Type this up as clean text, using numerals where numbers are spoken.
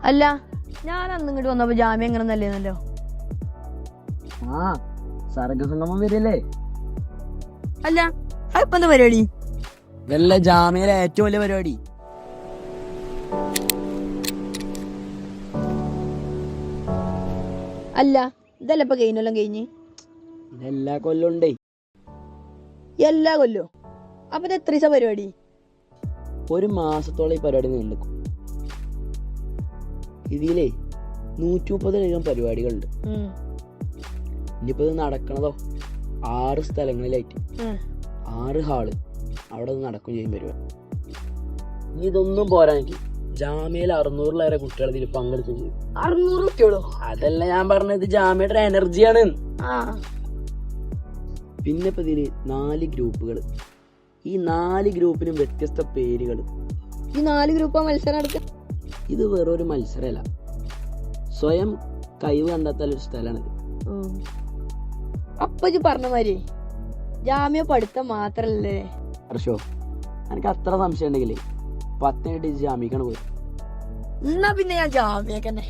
അല്ല ഞാൻ അന്ന് ഇങ്ങോട്ട് വന്നപ്പോ ജാമ്യം എങ്ങനെ നല്ലേന്നല്ലോ. ആ സർഗസംഗമം വരില്ലേ? അല്ല അതിപ്പോ എന്താ പരിപാടി? ഇതല്ല ജാമ്യയിലെ ഏറ്റവും വലിയ പരിപാടി. അല്ല ഇതല്ല ഇപ്പൊ കഴിഞ്ഞെല്ലാം കഴിഞ്ഞ് ഇതെല്ലാ കൊല്ലം ഉണ്ടേ. എല്ലാ കൊല്ലോ? അപ്പൊ ഇത് എത്ര ദിവസം പരിപാടി? ഒരു മാസത്തോളം ഈ പരിപാടി നീണ്ടുക്കും. ഇതിലേ 130 പരിപാടികളുണ്ട്. ഇനിയിപ്പോ ഇത് നടക്കണതോ 6 സ്ഥലങ്ങളിലായിട്ട് 6 ഹാള് അവിടെ നടക്കും ചെയ്യും പരിപാടി. ഇനി ഇതൊന്നും പോരാ, എനിക്ക് ജാമ്യയിൽ 600-ലേറെ കുട്ടികൾ ഇതിൽ പങ്കെടുക്കും ചെയ്യും. 600 കുട്ടികളോ? അതല്ല ഞാൻ പറഞ്ഞത്, ജാമ്യയുടെ എനർജിയാണ്. പിന്നെ ഇപ്പൊ ഇതില് 4 ഗ്രൂപ്പുകൾ. ഈ 4 ഗ്രൂപ്പിനും വ്യത്യസ്ത പേരുകൾ. ഈ 4 ഗ്രൂപ്പാ മത്സരം നടക്കുക? ഇത് വേറൊരു മത്സരമല്ല, സ്വയം കഴിവ് കണ്ടെത്താൻ ഒരു സ്ഥലമാണിത്. അപ്പൊ ഇജ്ജ് പറഞ്ഞ മാതിരി ജാമ്യ പഠിത്തം മാത്രല്ലേ? ഹർഷോ, എനിക്ക് അത്ര സംശയം ഉണ്ടെങ്കിലേ 10 മിനിറ്റ് ജാമ്യക്കാണ് പോയി. എന്നാ പിന്നെ ഞാൻ ജാമ്യക്കന്നെ.